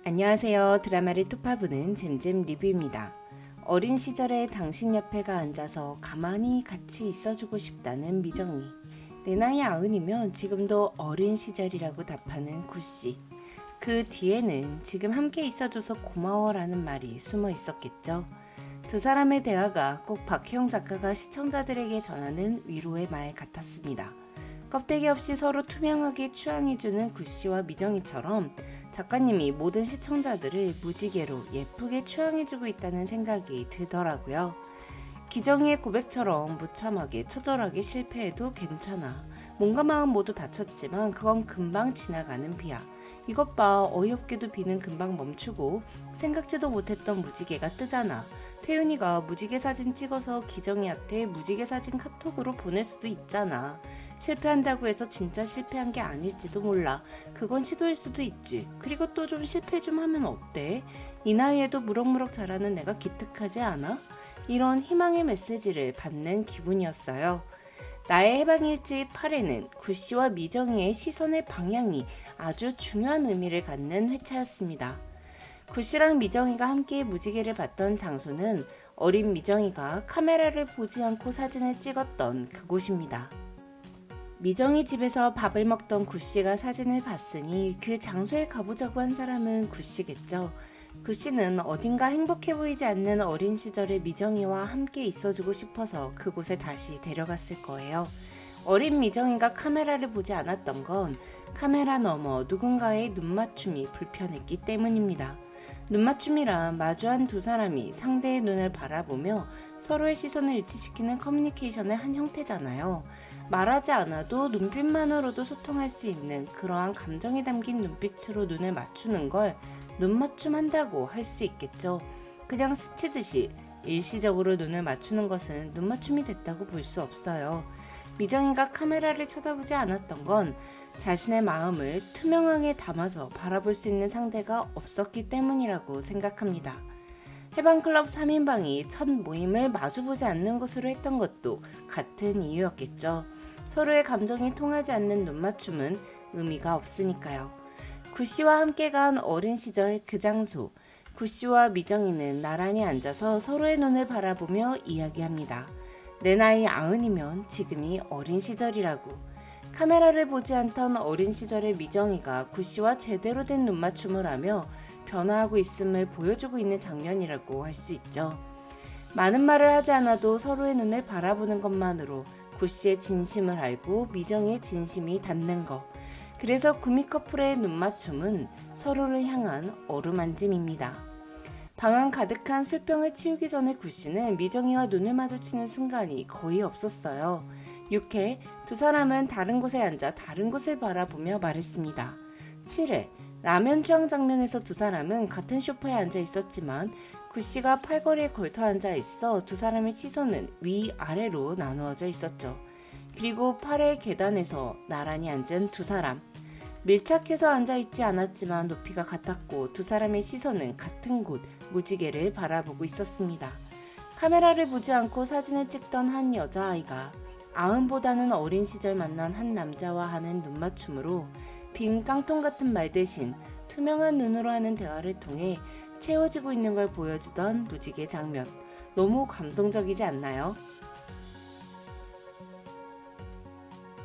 안녕하세요. 드라마를 톱파보는 잼잼 리뷰입니다. 어린 시절에 당신 옆에가 앉아서 가만히 같이 있어주고 싶다는 미정이. 내 나이 90이면 지금도 어린 시절이라고 답하는 구씨. 그 뒤에는 지금 함께 있어줘서 고마워라는 말이 숨어 있었겠죠. 두 사람의 대화가 꼭 박혜영 작가가 시청자들에게 전하는 위로의 말 같았습니다. 껍데기 없이 서로 투명하게 추앙해주는 구씨와 미정이처럼 작가님이 모든 시청자들을 무지개로 예쁘게 추앙해주고 있다는 생각이 들더라고요. 기정이의 고백처럼 무참하게 처절하게 실패해도 괜찮아. 몸과 마음 모두 다쳤지만 그건 금방 지나가는 비야. 이것 봐, 어이없게도 비는 금방 멈추고 생각지도 못했던 무지개가 뜨잖아. 태윤이가 무지개 사진 찍어서 기정이한테 무지개 사진 카톡으로 보낼 수도 있잖아. 실패한다고 해서 진짜 실패한 게 아닐지도 몰라. 그건 시도일 수도 있지. 그리고 또 좀 실패 좀 하면 어때? 이 나이에도 무럭무럭 자라는 내가 기특하지 않아? 이런 희망의 메시지를 받는 기분이었어요. 나의 해방일지 8회는 구씨와 미정이의 시선의 방향이 아주 중요한 의미를 갖는 회차였습니다. 구씨랑 미정이가 함께 무지개를 봤던 장소는 어린 미정이가 카메라를 보지 않고 사진을 찍었던 그곳입니다. 미정이 집에서 밥을 먹던 구씨가 사진을 봤으니 그 장소에 가보자고 한 사람은 구씨겠죠. 구씨는 어딘가 행복해 보이지 않는 어린 시절의 미정이와 함께 있어주고 싶어서 그곳에 다시 데려갔을 거예요. 어린 미정이가 카메라를 보지 않았던 건 카메라 너머 누군가의 눈맞춤이 불편했기 때문입니다. 눈맞춤이란 마주한 두 사람이 상대의 눈을 바라보며 서로의 시선을 일치시키는 커뮤니케이션의 한 형태잖아요. 말하지 않아도 눈빛만으로도 소통할 수 있는 그러한 감정이 담긴 눈빛으로 눈을 맞추는 걸 눈맞춤 한다고 할 수 있겠죠. 그냥 스치듯이 일시적으로 눈을 맞추는 것은 눈맞춤이 됐다고 볼 수 없어요. 미정이가 카메라를 쳐다보지 않았던 건 자신의 마음을 투명하게 담아서 바라볼 수 있는 상대가 없었기 때문이라고 생각합니다. 해방클럽 3인방이 첫 모임을 마주보지 않는 것으로 했던 것도 같은 이유였겠죠. 서로의 감정이 통하지 않는 눈맞춤은 의미가 없으니까요. 구씨와 함께 간 어린 시절 그 장소, 구씨와 미정이는 나란히 앉아서 서로의 눈을 바라보며 이야기합니다. 내 나이 90이면 지금이 어린 시절이라고. 카메라를 보지 않던 어린 시절의 미정이가 구씨와 제대로 된 눈맞춤을 하며 변화하고 있음을 보여주고 있는 장면이라고 할 수 있죠. 많은 말을 하지 않아도 서로의 눈을 바라보는 것만으로 구씨의 진심을 알고 미정이의 진심이 닿는 것. 그래서 구미 커플의 눈맞춤은 서로를 향한 어루만짐입니다. 방안 가득한 술병을 치우기 전에 구씨는 미정이와 눈을 마주치는 순간이 거의 없었어요. 6회 두 사람은 다른 곳에 앉아 다른 곳을 바라보며 말했습니다. 7회 라면 추앙 장면에서 두 사람은 같은 소파에 앉아 있었지만 구씨가 팔걸이에 걸터 앉아 있어 두 사람의 시선은 위아래로 나누어져 있었죠. 그리고 8회 계단에서 나란히 앉은 두 사람. 밀착해서 앉아있지 않았지만 높이가 같았고 두 사람의 시선은 같은 곳 무지개를 바라보고 있었습니다. 카메라를 보지 않고 사진을 찍던 한 여자아이가 90보다는 어린 시절 만난 한 남자와 하는 눈맞춤으로 빈 깡통 같은 말 대신 투명한 눈으로 하는 대화를 통해 채워지고 있는 걸 보여주던 무지개 장면. 너무 감동적이지 않나요?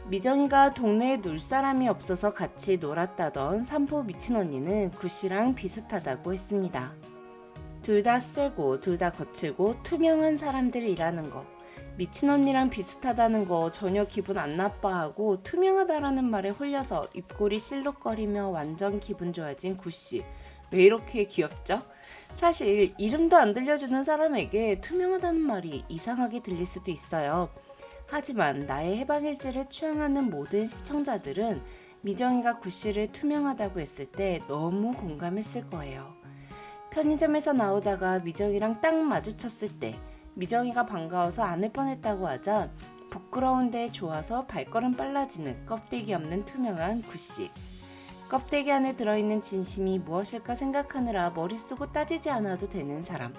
미정이가 동네에 놀 사람이 없어서 같이 놀았다던 산포 미친 언니는 구씨랑 비슷하다고 했습니다. 둘 다 세고 둘 다 거칠고 투명한 사람들이라는 거. 미친 언니랑 비슷하다는 거 전혀 기분 안 나빠하고 투명하다라는 말에 홀려서 입꼬리 실룩거리며 완전 기분 좋아진 구씨. 왜 이렇게 귀엽죠? 사실 이름도 안 들려주는 사람에게 투명하다는 말이 이상하게 들릴 수도 있어요. 하지만 나의 해방일지를 추앙하는 모든 시청자들은 미정이가 구씨를 투명하다고 했을 때 너무 공감했을 거예요. 편의점에서 나오다가 미정이랑 딱 마주쳤을 때 미정이가 반가워서 안을 뻔했다고 하자 부끄러운데 좋아서 발걸음 빨라지는 껍데기 없는 투명한 구씨. 껍데기 안에 들어있는 진심이 무엇일까 생각하느라 머리 쓰고 따지지 않아도 되는 사람.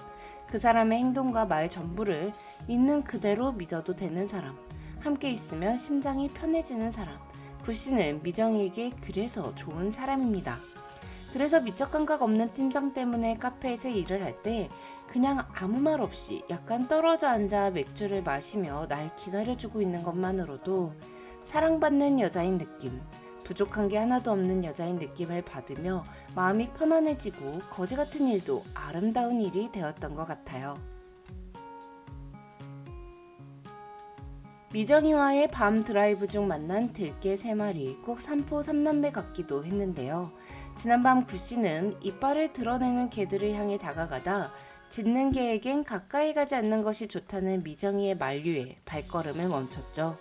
그 사람의 행동과 말 전부를 있는 그대로 믿어도 되는 사람. 함께 있으면 심장이 편해지는 사람. 구씨는 미정이에게 그래서 좋은 사람입니다. 그래서 미적 감각 없는 팀장 때문에 카페에서 일을 할 때 그냥 아무 말 없이 약간 떨어져 앉아 맥주를 마시며 날 기다려주고 있는 것만으로도 사랑받는 여자인 느낌, 부족한 게 하나도 없는 여자인 느낌을 받으며 마음이 편안해지고 거지 같은 일도 아름다운 일이 되었던 것 같아요. 미정이와의 밤 드라이브 중 만난 들개 3마리, 꼭 삼포 삼남매 같기도 했는데요. 지난밤 구씨는 이빨을 드러내는 개들을 향해 다가가다 짖는 개에겐 가까이 가지 않는 것이 좋다는 미정이의 만류에 발걸음을 멈췄죠.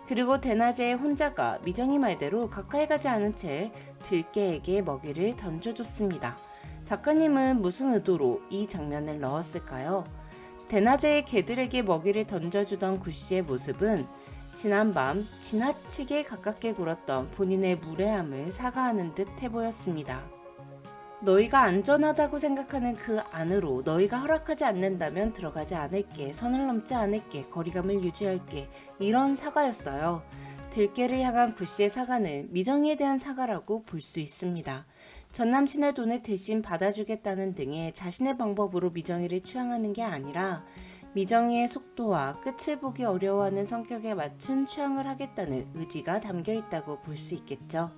그리고 대낮에 혼자가 미정이 말대로 가까이 가지 않은 채 들개에게 먹이를 던져줬습니다. 작가님은 무슨 의도로 이 장면을 넣었을까요? 대낮에 개들에게 먹이를 던져주던 구씨의 모습은 지난밤 지나치게 가깝게 굴었던 본인의 무례함을 사과하는 듯 해보였습니다. 너희가 안전하다고 생각하는 그 안으로 너희가 허락하지 않는다면 들어가지 않을게, 선을 넘지 않을게, 거리감을 유지할게, 이런 사과였어요. 들개를 향한 구씨의 사과는 미정이에 대한 사과라고 볼 수 있습니다. 전남친의 돈을 대신 받아주겠다는 등의 자신의 방법으로 미정이를 취향하는 게 아니라 미정이의 속도와 끝을 보기 어려워하는 성격에 맞춘 취향을 하겠다는 의지가 담겨 있다고 볼 수 있겠죠.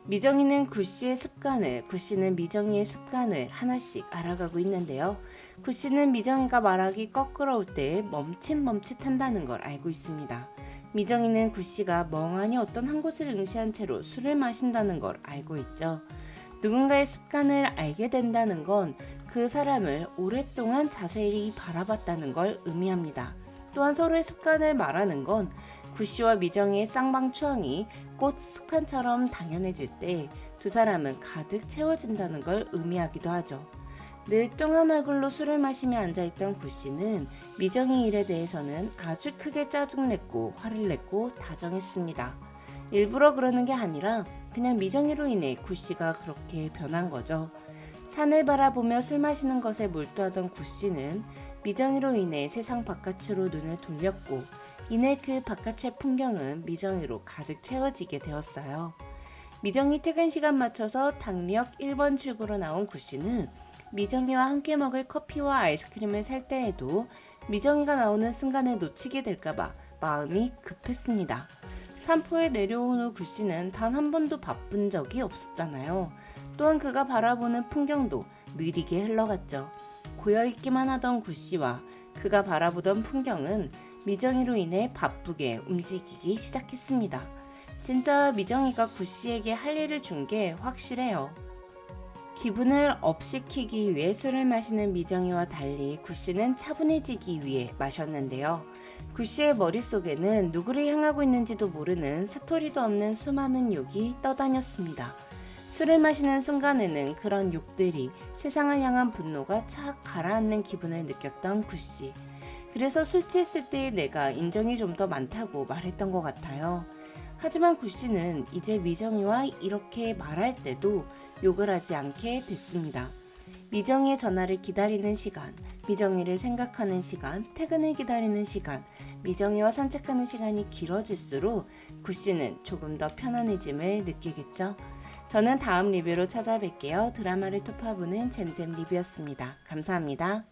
미정이는 구씨의 습관을, 구씨는 미정이의 습관을 하나씩 알아가고 있는데요. 구씨는 미정이가 말하기 껄끄러울 때 멈칫멈칫한다는 걸 알고 있습니다. 미정이는 구씨가 멍하니 어떤 한 곳을 응시한 채로 술을 마신다는 걸 알고 있죠. 누군가의 습관을 알게 된다는 건 그 사람을 오랫동안 자세히 바라봤다는 걸 의미합니다. 또한 서로의 습관을 말하는 건 구씨와 미정이의 쌍방 추앙이 꽃 습관처럼 당연해질 때 두 사람은 가득 채워진다는 걸 의미하기도 하죠. 늘 뚱한 얼굴로 술을 마시며 앉아있던 구씨는 미정이 일에 대해서는 아주 크게 짜증냈고 화를 냈고 다정했습니다. 일부러 그러는 게 아니라 그냥 미정이로 인해 구씨가 그렇게 변한 거죠. 산을 바라보며 술 마시는 것에 몰두하던 구씨는 미정이로 인해 세상 바깥으로 눈을 돌렸고 이내 그 바깥의 풍경은 미정이로 가득 채워지게 되었어요. 미정이 퇴근 시간 맞춰서 당역 1번 출구로 나온 구씨는 미정이와 함께 먹을 커피와 아이스크림을 살 때에도 미정이가 나오는 순간을 놓치게 될까봐 마음이 급했습니다. 산포에 내려온 후 구씨는 단 한 번도 바쁜 적이 없었잖아요. 또한 그가 바라보는 풍경도 느리게 흘러갔죠. 고여있기만 하던 구씨와 그가 바라보던 풍경은 미정이로 인해 바쁘게 움직이기 시작했습니다. 진짜 미정이가 구씨에게 할 일을 준 게 확실해요. 기분을 업시키기 위해 술을 마시는 미정이와 달리 구씨는 차분해지기 위해 마셨는데요. 구씨의 머릿속에는 누구를 향하고 있는지도 모르는 스토리도 없는 수많은 욕이 떠다녔습니다. 술을 마시는 순간에는 그런 욕들이 세상을 향한 분노가 착 가라앉는 기분을 느꼈던 구씨. 그래서 술 취했을 때 내가 인정이 좀 더 많다고 말했던 것 같아요. 하지만 구씨는 이제 미정이와 이렇게 말할 때도 욕을 하지 않게 됐습니다. 미정이의 전화를 기다리는 시간, 미정이를 생각하는 시간, 퇴근을 기다리는 시간, 미정이와 산책하는 시간이 길어질수록 구씨는 조금 더 편안해짐을 느끼겠죠. 저는 다음 리뷰로 찾아뵐게요. 드라마를 토파보는 잼잼 리뷰였습니다. 감사합니다.